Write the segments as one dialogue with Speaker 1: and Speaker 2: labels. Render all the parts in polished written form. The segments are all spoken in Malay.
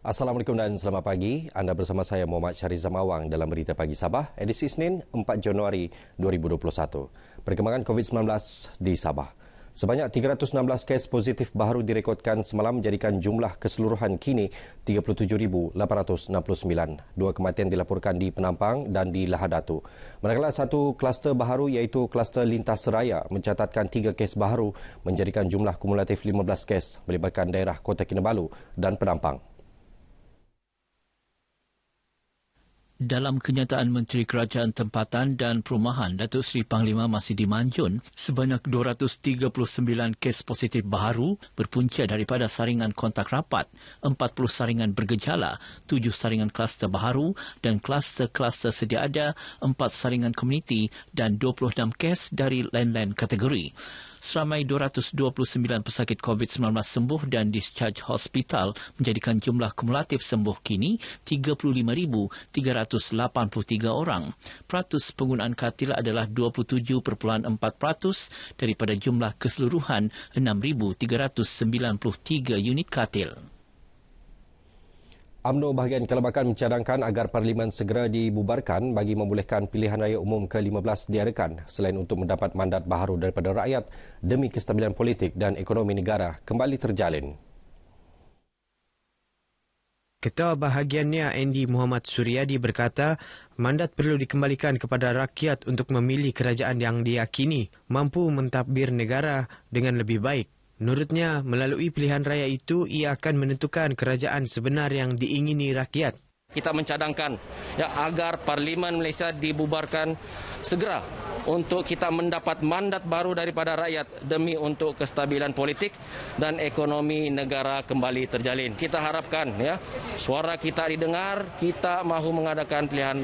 Speaker 1: Assalamualaikum dan selamat pagi. Anda bersama saya Muhammad Syarizam Awang dalam Berita Pagi Sabah, edisi Isnin 4 Januari 2021. Perkembangan COVID-19 di Sabah. Sebanyak 316 kes positif baru direkodkan semalam menjadikan jumlah keseluruhan kini 37,869. Dua kematian dilaporkan di Penampang dan di Lahad Datu. Manakala satu kluster baru iaitu kluster Lintas Seraya mencatatkan 3 kes baru menjadikan jumlah kumulatif 15 kes melibatkan daerah Kota Kinabalu dan Penampang.
Speaker 2: Dalam kenyataan Menteri Kerajaan Tempatan dan Perumahan Datuk Seri Panglima Masidi Manjun, sebanyak 239 kes positif baru berpunca daripada saringan kontak rapat, 40 saringan bergejala, 7 saringan kluster baharu dan kluster-kluster sedia ada, 4 saringan komuniti dan 26 kes dari lain-lain kategori. Seramai 229 pesakit COVID-19 sembuh dan discharge hospital menjadikan jumlah kumulatif sembuh kini 35,383 orang. Peratus penggunaan katil adalah 27.4% daripada jumlah keseluruhan 6,393 unit katil.
Speaker 1: UMNO bahagian Kelabakan mencadangkan agar Parlimen segera dibubarkan bagi membolehkan pilihan raya umum ke-15 diadakan selain untuk mendapat mandat baharu daripada rakyat demi kestabilan politik dan ekonomi negara kembali terjalin.
Speaker 3: Ketua bahagiannya Andy Muhammad Suryadi berkata, mandat perlu dikembalikan kepada rakyat untuk memilih kerajaan yang diyakini mampu mentadbir negara dengan lebih baik. Menurutnya, melalui pilihan raya itu, ia akan menentukan kerajaan sebenar yang diingini rakyat.
Speaker 4: Kita mencadangkan agar Parlimen Malaysia dibubarkan segera untuk kita mendapat mandat baru daripada rakyat demi untuk kestabilan politik dan ekonomi negara kembali terjalin. Kita harapkan suara kita didengar, kita mahu mengadakan pilihan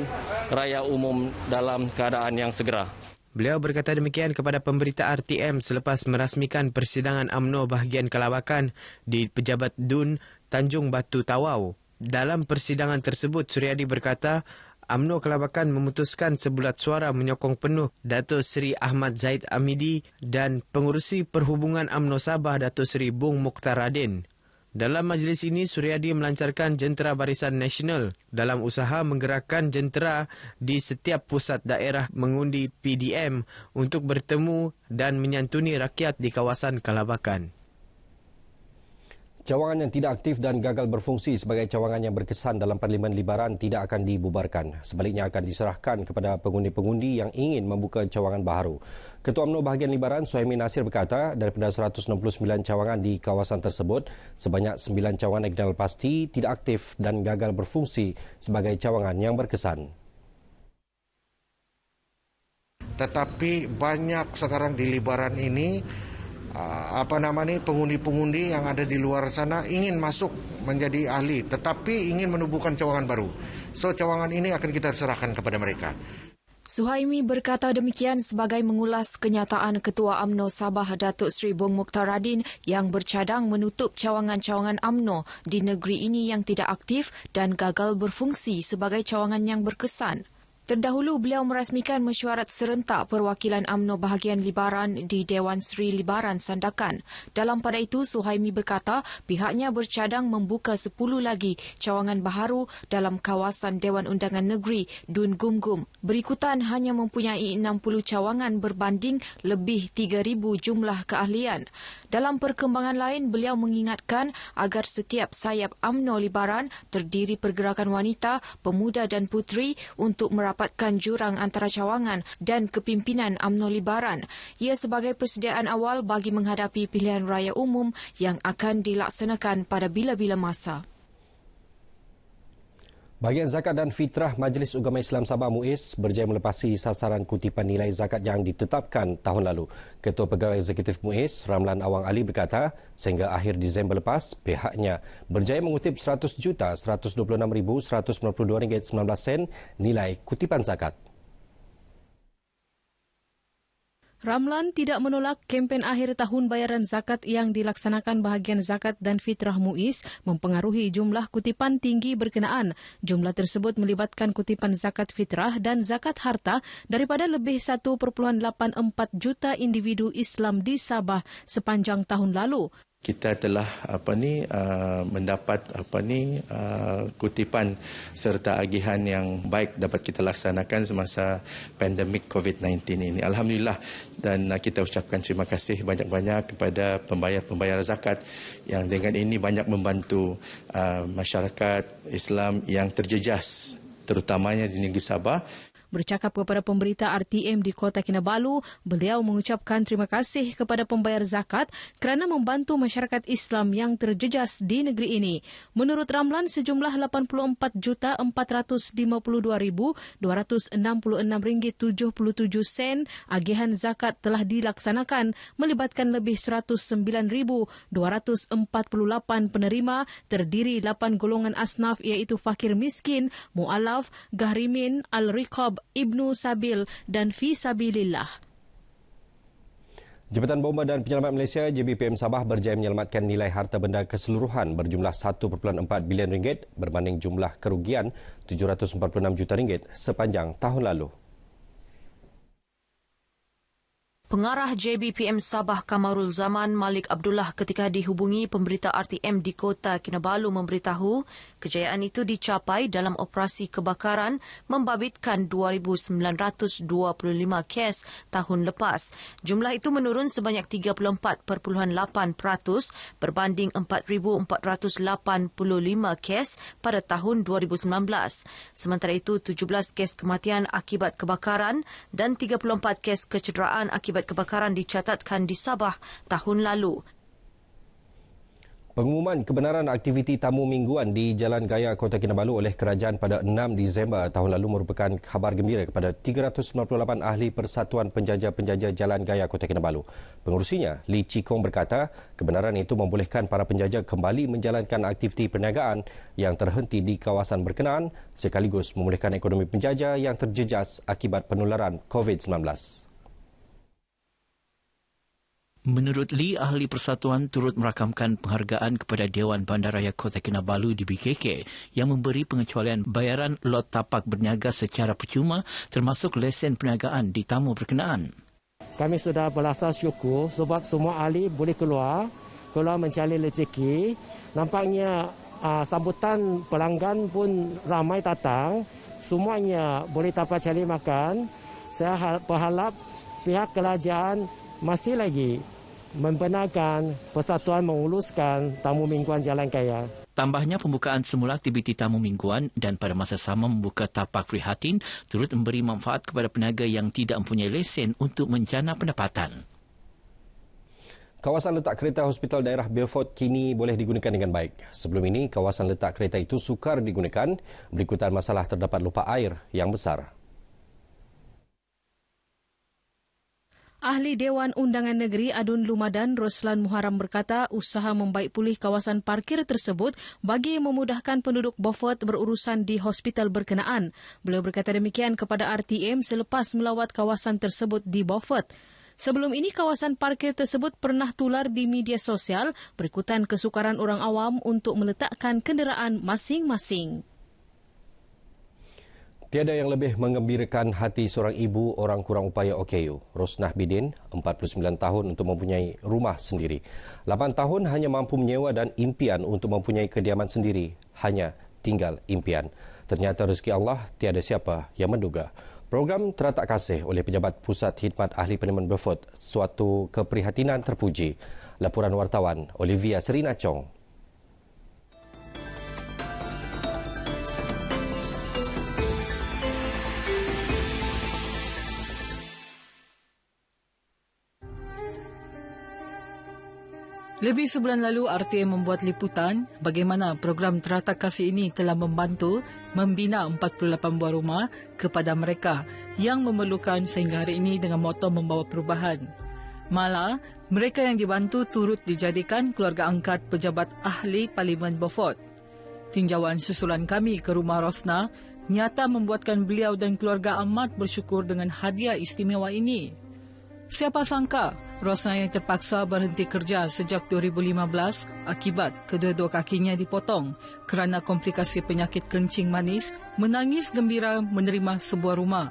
Speaker 4: raya umum dalam keadaan yang segera.
Speaker 3: Beliau berkata demikian kepada pemberita RTM selepas merasmikan persidangan UMNO bahagian Kelabakan di Pejabat Dun, Tanjung Batu, Tawau. Dalam persidangan tersebut, Suryadi berkata, UMNO Kelabakan memutuskan sebulat suara menyokong penuh Datuk Seri Ahmad Zaid Amidi dan Pengurusi Perhubungan UMNO Sabah Datuk Seri Bung Mukhtar Radin. Dalam majlis ini, Suryadi melancarkan jentera Barisan Nasional dalam usaha menggerakkan jentera di setiap pusat daerah mengundi PDM untuk bertemu dan menyantuni rakyat di kawasan Kelabakan.
Speaker 1: Cawangan yang tidak aktif dan gagal berfungsi sebagai cawangan yang berkesan dalam Parlimen Libaran tidak akan dibubarkan. Sebaliknya akan diserahkan kepada pengundi-pengundi yang ingin membuka cawangan baharu. Ketua UMNO bahagian Libaran, Suhaimi Nasir berkata, daripada 169 cawangan di kawasan tersebut, sebanyak 9 cawangan dikenal pasti tidak aktif dan gagal berfungsi sebagai cawangan yang berkesan.
Speaker 5: Tetapi banyak sekarang di Libaran ini pengundi-pengundi yang ada di luar sana ingin masuk menjadi ahli tetapi ingin menubuhkan cawangan baru. So cawangan ini akan kita serahkan kepada mereka.
Speaker 6: Suhaimi berkata demikian sebagai mengulas kenyataan Ketua UMNO Sabah Datuk Seri Bung Mukhtar Radin yang bercadang menutup cawangan-cawangan UMNO di negeri ini yang tidak aktif dan gagal berfungsi sebagai cawangan yang berkesan. Terdahulu, beliau merasmikan mesyuarat serentak perwakilan UMNO bahagian Libaran di Dewan Seri Libaran Sandakan. Dalam pada itu, Suhaimi berkata pihaknya bercadang membuka 10 lagi cawangan baharu dalam kawasan Dewan Undangan Negeri Dun Gumgum. Berikutan hanya mempunyai 60 cawangan berbanding lebih 3,000 jumlah keahlian. Dalam perkembangan lain, beliau mengingatkan agar setiap sayap UMNO Libaran terdiri pergerakan wanita, pemuda dan puteri untuk merapatkan jurang antara cawangan dan kepimpinan UMNO Libaran. Ia sebagai persediaan awal bagi menghadapi pilihan raya umum yang akan dilaksanakan pada bila-bila masa.
Speaker 1: Bahagian Zakat dan Fitrah Majlis Ugama Islam Sabah MUIS berjaya melepasi sasaran kutipan nilai zakat yang ditetapkan tahun lalu. Ketua Pegawai Eksekutif MUIS, Ramlan Awang Ali berkata, sehingga akhir Disember lepas, pihaknya berjaya mengutip RM100,126,192.19 nilai kutipan zakat.
Speaker 7: Ramlan tidak menolak kempen akhir tahun bayaran zakat yang dilaksanakan bahagian Zakat dan Fitrah MUIS mempengaruhi jumlah kutipan tinggi berkenaan. Jumlah tersebut melibatkan kutipan zakat fitrah dan zakat harta daripada lebih 1.84 juta individu Islam di Sabah sepanjang tahun lalu.
Speaker 8: kita telah mendapat kutipan serta agihan yang baik dapat kita laksanakan semasa pandemik COVID-19 ini. Alhamdulillah, dan kita ucapkan terima kasih banyak-banyak kepada pembayar-pembayar zakat yang dengan ini banyak membantu masyarakat Islam yang terjejas terutamanya di negeri Sabah.
Speaker 7: Bercakap kepada pemberita RTM di Kota Kinabalu, beliau mengucapkan terima kasih kepada pembayar zakat kerana membantu masyarakat Islam yang terjejas di negeri ini. Menurut Ramlan, sejumlah RM84,452,266.77 agihan zakat telah dilaksanakan melibatkan lebih 109,248 penerima terdiri 8 golongan asnaf iaitu fakir miskin, mu'alaf, gahrimin, al-riqab, Ibnu Sabil dan Fi Sabilillah.
Speaker 1: Jabatan Bomba dan Penyelamat Malaysia JBPM Sabah berjaya menyelamatkan nilai harta benda keseluruhan berjumlah 1.4 bilion ringgit berbanding jumlah kerugian 746 juta ringgit sepanjang tahun lalu.
Speaker 9: Pengarah JBPM Sabah Kamarul Zaman Malik Abdullah ketika dihubungi pemberita RTM di Kota Kinabalu memberitahu kejayaan itu dicapai dalam operasi kebakaran membabitkan 2,925 kes tahun lepas. Jumlah itu menurun sebanyak 34.8% berbanding 4,485 kes pada tahun 2019. Sementara itu, 17 kes kematian akibat kebakaran dan 34 kes kecederaan akibat kebakaran dicatatkan di Sabah tahun lalu.
Speaker 1: Pengumuman kebenaran aktiviti tamu mingguan di Jalan Gaya Kota Kinabalu oleh kerajaan pada 6 Disember tahun lalu merupakan khabar gembira kepada 398 ahli Persatuan Penjajah-Penjajah Jalan Gaya Kota Kinabalu. Pengurusinya, Lee Chi Kong berkata, kebenaran itu membolehkan para penjajah kembali menjalankan aktiviti perniagaan yang terhenti di kawasan berkenaan sekaligus memulihkan ekonomi penjajah yang terjejas akibat penularan COVID-19.
Speaker 2: Menurut Lee, ahli persatuan turut merakamkan penghargaan kepada Dewan Bandaraya Kota Kinabalu di BKK yang memberi pengecualian bayaran lot tapak berniaga secara percuma termasuk lesen perniagaan di tamu berkenaan.
Speaker 10: Kami sudah berasa syukur sebab semua ahli boleh keluar mencari rezeki. Nampaknya sambutan pelanggan pun ramai datang. Semuanya boleh dapat cari makan. Saya berharap pihak kerajaan masih lagi membenarkan persatuan menguluskan tamu mingguan Jalan Gaya.
Speaker 2: Tambahnya, pembukaan semula aktiviti tamu mingguan dan pada masa sama membuka tapak prihatin turut memberi manfaat kepada peniaga yang tidak mempunyai lesen untuk menjana pendapatan.
Speaker 1: Kawasan letak kereta Hospital Daerah Beaufort kini boleh digunakan dengan baik. Sebelum ini, kawasan letak kereta itu sukar digunakan berikutan masalah terdapat lupa air yang besar.
Speaker 7: Ahli Dewan Undangan Negeri Adun Lumadan Roslan Muharram berkata usaha membaik pulih kawasan parkir tersebut bagi memudahkan penduduk Beaufort berurusan di hospital berkenaan. Beliau berkata demikian kepada RTM selepas melawat kawasan tersebut di Beaufort. Sebelum ini, kawasan parkir tersebut pernah tular di media sosial berikutan kesukaran orang awam untuk meletakkan kenderaan masing-masing.
Speaker 1: Tiada yang lebih menggembirakan hati seorang ibu orang kurang upaya OKU, Rosnah Bidin, 49 tahun untuk mempunyai rumah sendiri. 8 tahun hanya mampu menyewa dan impian untuk mempunyai kediaman sendiri, hanya tinggal impian. Ternyata rezeki Allah tiada siapa yang menduga. Program Teratak Kasih oleh Pejabat Pusat Khidmat Ahli Parlimen Beaufort suatu keprihatinan terpuji. Laporan wartawan Olivia Serina Chong.
Speaker 11: Lebih sebulan lalu, RTM membuat liputan bagaimana program Teratak Kasih ini telah membantu membina 48 buah rumah kepada mereka yang memerlukan sehingga hari ini dengan moto membawa perubahan. Malah, mereka yang dibantu turut dijadikan keluarga angkat Pejabat Ahli Parlimen Beaufort. Tinjauan susulan kami ke rumah Rosnah nyata membuatkan beliau dan keluarga amat bersyukur dengan hadiah istimewa ini. Siapa sangka Rosnah yang terpaksa berhenti kerja sejak 2015 akibat kedua-dua kakinya dipotong kerana komplikasi penyakit kencing manis menangis gembira menerima sebuah rumah.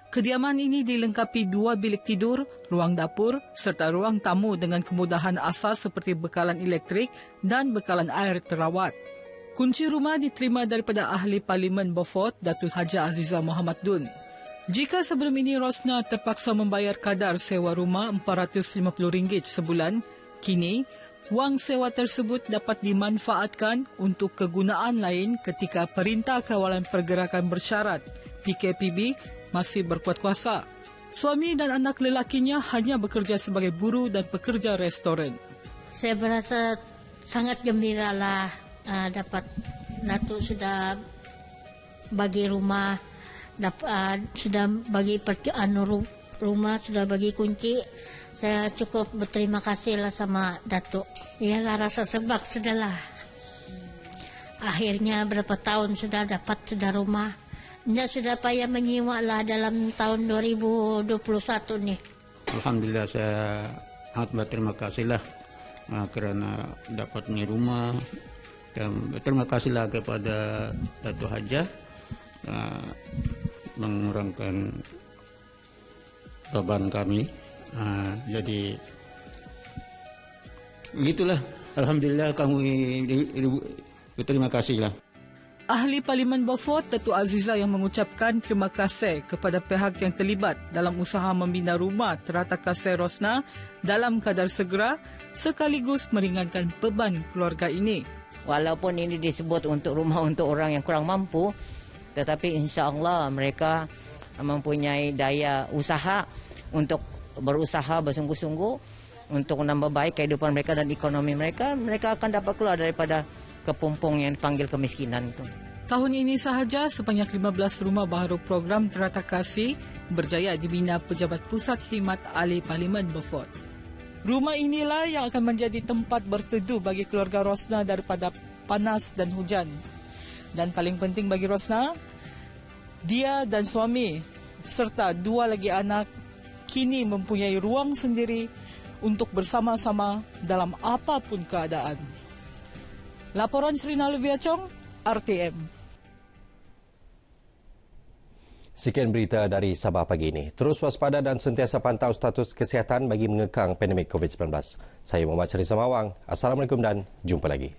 Speaker 11: Kediaman ini dilengkapi 2 bilik tidur, ruang dapur serta ruang tamu dengan kemudahan asas seperti bekalan elektrik dan bekalan air terawat. Kunci rumah diterima daripada Ahli Parlimen Beaufort, Datuk Haja Aziza Muhammad Dun. Jika sebelum ini Rosnah terpaksa membayar kadar sewa rumah RM450 sebulan, kini wang sewa tersebut dapat dimanfaatkan untuk kegunaan lain ketika Perintah Kawalan Pergerakan Bersyarat (PKPB) masih berkuat kuasa. Suami dan anak lelakinya hanya bekerja sebagai buruh dan pekerja restoran.
Speaker 12: Saya berasa sangat gembiralah dapat Datuk sudah bagi rumah, sudah bagi rumah, sudah bagi kunci. Saya cukup berterima kasihlah sama Datuk. Iyalah rasa sebab sudahlah. Akhirnya berapa tahun sudah dapat rumah. Sudah payah menyimak lah dalam tahun 2021 ni.
Speaker 13: Alhamdulillah saya sangat berterima kasihlah kerana dapat ni rumah. Dan berterima kasihlah kepada Datuk Haja mengurangkan beban kami. Jadi begitulah. Alhamdulillah kami berterima kasihlah.
Speaker 11: Ahli Parlimen Beaufort, Datuk Aziza yang mengucapkan terima kasih kepada pihak yang terlibat dalam usaha membina rumah terata kasih Rosnah dalam kadar segera sekaligus meringankan beban keluarga ini.
Speaker 14: Walaupun ini disebut untuk rumah untuk orang yang kurang mampu, tetapi insya-Allah mereka mempunyai daya usaha untuk berusaha bersungguh-sungguh untuk menambah baik kehidupan mereka dan ekonomi mereka. Mereka akan dapat keluar daripada kepompong yang dipanggil kemiskinan itu.
Speaker 11: Tahun ini sahaja sebanyak 15 rumah baharu program terata kasih berjaya dibina Pejabat Pusat Khidmat Ahli Parlimen Beaufort. Rumah inilah yang akan menjadi tempat berteduh bagi keluarga Rosnah daripada panas dan hujan. Dan paling penting bagi Rosnah, dia dan suami serta 2 lagi anak kini mempunyai ruang sendiri untuk bersama-sama dalam apapun keadaan. Laporan Serina Luviachong, RTM.
Speaker 1: Sekian berita dari Sabah pagi ini. Terus waspada dan sentiasa pantau status kesihatan bagi mengekang pandemik COVID-19. Saya Muhammad Syarif Samawang. Assalamualaikum dan jumpa lagi.